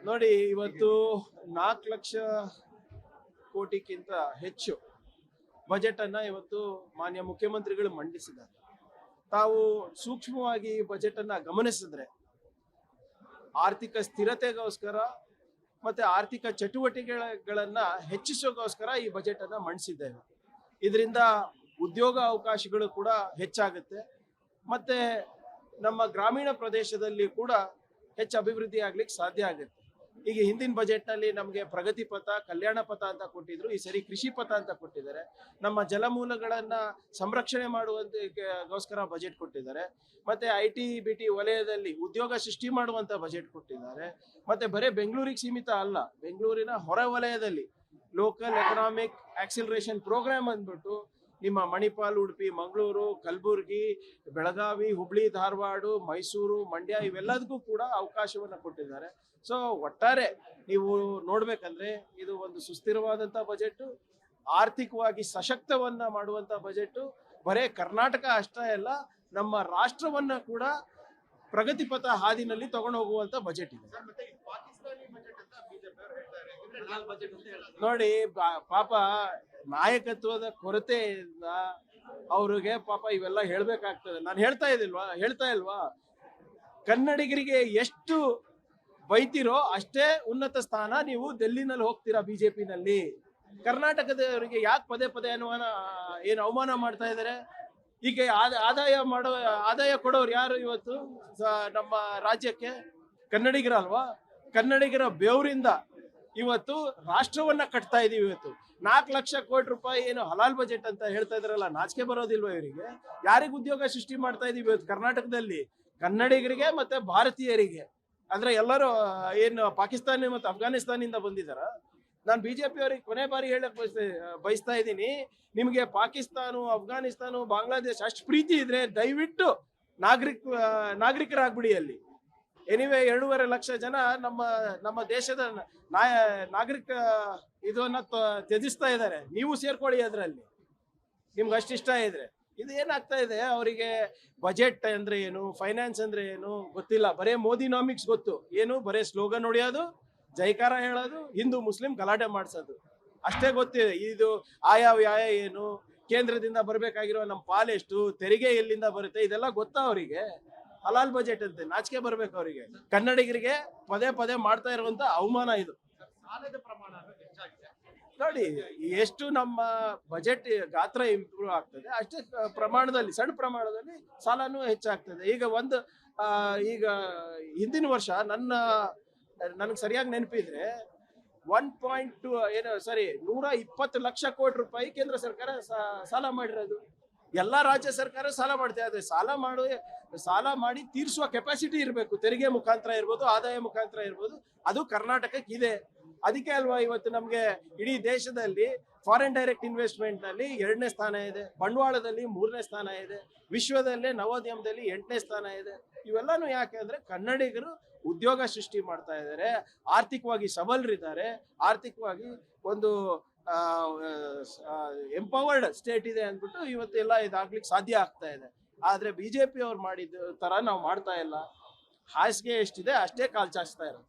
ನೋಡಿ, ಇವತ್ತು 4 ಲಕ್ಷ ಕೋಟಿಗಿಂತ ಹೆಚ್ಚು ಬಜೆಟ್ ಅನ್ನ ಇವತ್ತು ಮಾನ್ಯ ಮುಖ್ಯಮಂತ್ರಿಗಳು ಮಂಡಿಸಿದ್ದಾರೆ. ತಾವು ಸೂಕ್ಷ್ಮವಾಗಿ ಬಜೆಟ್ ಅನ್ನ ಗಮನಿಸಿದ್ರೆ ಆರ್ಥಿಕ ಸ್ಥಿರತೆಗೋಸ್ಕರ ಮತ್ತೆ ಆರ್ಥಿಕ ಚಟುವಟಿಕೆಗಳನ್ನ ಹೆಚ್ಚಿಸೋಗೋಸ್ಕರ ಈ ಬಜೆಟ್ ಅನ್ನ ಮಂಡಿಸಿದ್ದೇವೆ. ಇದರಿಂದ ಉದ್ಯೋಗ ಅವಕಾಶಗಳು ಕೂಡ ಹೆಚ್ಚಾಗುತ್ತೆ, ಮತ್ತೆ ನಮ್ಮ ಗ್ರಾಮೀಣ ಪ್ರದೇಶದಲ್ಲಿ ಕೂಡ ಹೆಚ್ಚು ಅಭಿವೃದ್ಧಿ ಆಗ್ಲಿಕ್ಕೆ ಸಾಧ್ಯ ಆಗುತ್ತೆ. ಈಗ ಹಿಂದಿನ ಬಜೆಟ್ ನಲ್ಲಿ ನಮಗೆ ಪ್ರಗತಿ ಪಥ, ಕಲ್ಯಾಣ ಪಥ ಅಂತ ಕೊಟ್ಟಿದ್ರು, ಈ ಸರಿ ಕೃಷಿ ಪಥ ಅಂತ ಕೊಟ್ಟಿದ್ದಾರೆ. ನಮ್ಮ ಜಲಮೂಲಗಳನ್ನ ಸಂರಕ್ಷಣೆ ಮಾಡುವಂತಗೋಸ್ಕರ ಬಜೆಟ್ ಕೊಟ್ಟಿದ್ದಾರೆ. ಮತ್ತೆ IT-BT ವಲಯದಲ್ಲಿ ಉದ್ಯೋಗ ಸೃಷ್ಟಿ ಮಾಡುವಂತ ಬಜೆಟ್ ಕೊಟ್ಟಿದ್ದಾರೆ. ಮತ್ತೆ ಬರೇ ಬೆಂಗಳೂರಿಗೆ ಸೀಮಿತ ಅಲ್ಲ, ಬೆಂಗಳೂರಿನ ಹೊರ ವಲಯದಲ್ಲಿ ಲೋಕಲ್ ಎಕನಾಮಿಕ್ ಆಕ್ಸಿಲರೇಷನ್ ಪ್ರೋಗ್ರಾಮ್ ಅಂದ್ಬಿಟ್ಟು ನಿಮ್ಮ ಮಣಿಪಾಲ್, ಉಡುಪಿ, ಮಂಗಳೂರು, ಕಲಬುರ್ಗಿ, ಬೆಳಗಾವಿ, ಹುಬ್ಳಿ, ಧಾರವಾಡ, ಮೈಸೂರು, ಮಂಡ್ಯ ಇವೆಲ್ಲದಕ್ಕೂ ಕೂಡ ಅವಕಾಶವನ್ನ ಕೊಟ್ಟಿದ್ದಾರೆ. ಸೊ ಒಟ್ಟಾರೆ ನೀವು ನೋಡ್ಬೇಕಂದ್ರೆ ಇದು ಒಂದು ಸುಸ್ಥಿರವಾದಂತ ಬಜೆಟ್, ಆರ್ಥಿಕವಾಗಿ ಸಶಕ್ತವನ್ನ ಮಾಡುವಂತ ಬಜೆಟ್. ಬರೇ ಕರ್ನಾಟಕ ಅಷ್ಟೇ ಅಲ್ಲ, ನಮ್ಮ ರಾಷ್ಟ್ರವನ್ನ ಕೂಡ ಪ್ರಗತಿ ಪಥ ಹಾದಿನಲ್ಲಿ ತಗೊಂಡು ಹೋಗುವಂತ ಬಜೆಟ್ ಇದೆ. ನೋಡಿ, ಪಾಪ ನಾಯಕತ್ವದ ಕೊರತೆಯಿಂದ ಅವ್ರಿಗೆ ಪಾಪ ಇವೆಲ್ಲ ಹೇಳ್ಬೇಕಾಗ್ತದೆ. ನಾನು ಹೇಳ್ತಾ ಇಲ್ವಾ ಕನ್ನಡಿಗರಿಗೆ ಎಷ್ಟು ಬೈತಿರೋ ಅಷ್ಟೇ ಉನ್ನತ ಸ್ಥಾನ ನೀವು ಡೆಲ್ಲಿನಲ್ಲಿ ಹೋಗ್ತೀರಾ ಬಿಜೆಪಿನಲ್ಲಿ. ಕರ್ನಾಟಕದವರಿಗೆ ಯಾಕೆ ಪದೇ ಪದೇ ಅವಮಾನ ಮಾಡ್ತಾ ಇದ್ದಾರೆ? ಈಗ ಆದಾಯ ಕೊಡೋರು ಯಾರು ಇವತ್ತು ನಮ್ಮ ರಾಜ್ಯಕ್ಕೆ? ಕನ್ನಡಿಗರಲ್ವಾ? ಕನ್ನಡಿಗರ ಬೆವರಿಂದ ಇವತ್ತು ರಾಷ್ಟ್ರವನ್ನ ಕಟ್ತಾ ಇದೀವಿ. ಇವತ್ತು 4 ಲಕ್ಷ ಕೋಟಿ ರೂಪಾಯಿ ಏನು ಹಲಾಲ್ ಬಜೆಟ್ ಅಂತ ಹೇಳ್ತಾ ಇದ್ರಲ್ಲ, ನಾಚಿಕೆ ಬರೋದಿಲ್ವಾ ಇವರಿಗೆ? ಯಾರಿಗೆ ಉದ್ಯೋಗ ಸೃಷ್ಟಿ ಮಾಡ್ತಾ ಇದೀವಿ ಇವತ್ತು ಕರ್ನಾಟಕದಲ್ಲಿ? ಕನ್ನಡಿಗರಿಗೆ ಮತ್ತೆ ಭಾರತೀಯರಿಗೆ. ಅಂದ್ರೆ ಎಲ್ಲರೂ ಏನು ಪಾಕಿಸ್ತಾನ ಮತ್ತು ಅಫ್ಘಾನಿಸ್ತಾನಿಂದ ಬಂದಿದಾರ? ನಾನು ಬಿಜೆಪಿ ಅವರಿಗೆ ಕೊನೆ ಬಾರಿ ಹೇಳಕ್ ಬಯಸ್ತಾ ಇದ್ದೀನಿ, ನಿಮಗೆ ಪಾಕಿಸ್ತಾನ, ಅಫ್ಘಾನಿಸ್ತಾನ, ಬಾಂಗ್ಲಾದೇಶ ಅಷ್ಟು ಪ್ರೀತಿ ಇದ್ರೆ ದಯವಿಟ್ಟು ನಾಗರಿಕರಾಗ್ಬಿಡಿ ಅಲ್ಲಿ. ಎನಿವೆ 2.5 ಲಕ್ಷ ಜನ ನಮ್ಮ ದೇಶದ ನಾಗರಿಕ ಇದನ್ನ ತ್ಯಜಿಸ್ತಾ ಇದ್ದಾರೆ. ನೀವು ಸೇರ್ಕೊಳ್ಳಿ ಅದರಲ್ಲಿ, ನಿಮ್ಗೆ ಅಷ್ಟಿಷ್ಟ ಇದ್ರೆ. ಇದು ಏನಾಗ್ತಾ ಇದೆ, ಅವರಿಗೆ ಬಜೆಟ್ ಅಂದ್ರೆ ಏನು, ಫೈನಾನ್ಸ್ ಅಂದ್ರೆ ಏನು ಗೊತ್ತಿಲ್ಲ. ಬರೇ ಮೋದಿನಾಮಿಕ್ಸ್ ಗೊತ್ತು. ಏನು ಬರೇ ಸ್ಲೋಗನ್ ಹೊಡೆಯೋದು, ಜೈಕಾರ ಹೇಳೋದು, ಹಿಂದೂ ಮುಸ್ಲಿಂ ಗಲಾಟೆ ಮಾಡಿಸೋದು ಅಷ್ಟೇ ಗೊತ್ತಿದೆ. ಇದು ಆಯಾ ವ್ಯಾಯ ಏನು, ಕೇಂದ್ರದಿಂದ ಬರ್ಬೇಕಾಗಿರೋ ನಮ್ಮ ಪಾಲೆಷ್ಟು, ತೆರಿಗೆ ಎಲ್ಲಿಂದ ಬರುತ್ತೆ, ಇದೆಲ್ಲ ಗೊತ್ತಾ ಅವರಿಗೆ? ಹಲಾಲ್ ಬಜೆಟ್ ಅಂತೆ, ನಾಚಿಕೆ ಬರ್ಬೇಕು ಅವರಿಗೆ. ಕನ್ನಡಿಗರಿಗೆ ಪದೇ ಪದೇ ಮಾಡ್ತಾ ಇರುವಂತ ಅವಮಾನ ಇದು. ಸಾಲದ ಪ್ರಮಾಣ ಹೆಚ್ಚಾಗಿದೆ. ನೋಡಿ, ಎಷ್ಟು ನಮ್ಮ ಬಜೆಟ್ ಗಾತ್ರ ಇಂಪ್ರೂವ್ ಆಗ್ತದೆ ಅಷ್ಟೇ ಪ್ರಮಾಣದಲ್ಲಿ, ಸಣ್ಣ ಪ್ರಮಾಣದಲ್ಲಿ ಸಾಲನೂ ಹೆಚ್ಚಾಗ್ತದೆ. ಈಗ ಹಿಂದಿನ ವರ್ಷ ನನಗೆ ಸರಿಯಾಗಿ ನೆನಪಿದ್ರೆ 120 ಲಕ್ಷ ಕೋಟಿ ರೂಪಾಯಿ ಕೇಂದ್ರ ಸರ್ಕಾರ ಸಾಲ ಮಾಡಿರೋದು. ಎಲ್ಲಾ ರಾಜ್ಯ ಸರ್ಕಾರ ಸಾಲ ಮಾಡ್ತಾ ಇದೆ. ಸಾಲ ಮಾಡಿ ತೀರಿಸುವ ಕೆಪಾಸಿಟಿ ಇರಬೇಕು. ತೆರಿಗೆ ಮುಖಾಂತರ ಇರ್ಬೋದು, ಆದಾಯ ಮುಖಾಂತರ ಇರ್ಬೋದು, ಅದು ಕರ್ನಾಟಕಕ್ಕೆ ಇದೆ. ಅದಕ್ಕೆ ಅಲ್ವಾ ಇವತ್ತು ನಮ್ಗೆ ಇಡೀ ದೇಶದಲ್ಲಿ ಫಾರಿನ್ ಡೈರೆಕ್ಟ್ ಇನ್ವೆಸ್ಟ್ಮೆಂಟ್ ನಲ್ಲಿ 2ನೇ ಸ್ಥಾನ ಇದೆ, ಬಂಡವಾಳದಲ್ಲಿ 3ನೇ ಸ್ಥಾನ ಇದೆ, ವಿಶ್ವದಲ್ಲೇ ನವೋದ್ಯಮದಲ್ಲಿ 8ನೇ ಸ್ಥಾನ ಇದೆ. ಇವೆಲ್ಲಾನು ಯಾಕೆ ಅಂದ್ರೆ ಕನ್ನಡಿಗರು ಉದ್ಯೋಗ ಸೃಷ್ಟಿ ಮಾಡ್ತಾ ಇದ್ದಾರೆ, ಆರ್ಥಿಕವಾಗಿ ಸಬಲರಿದ್ದಾರೆ, ಆರ್ಥಿಕವಾಗಿ ಒಂದು ಎಂಪವರ್ಡ್ ಸ್ಟೇಟ್ ಇದೆ ಅಂದ್ಬಿಟ್ಟು ಇವತ್ತೆಲ್ಲ ಇದಾಗ್ಲಿಕ್ಕೆ ಸಾಧ್ಯ ಆಗ್ತಾ ಇದೆ. ಆದ್ರೆ ಬಿಜೆಪಿ ಅವ್ರು ಮಾಡಿದ ತರ ನಾವು ಮಾಡ್ತಾ ಇಲ್ಲ. ಹಾಸಿಗೆ ಎಷ್ಟಿದೆ ಅಷ್ಟೇ ಕಾಲ್ ಚಾಚ್ತಾ ಇರೋದು.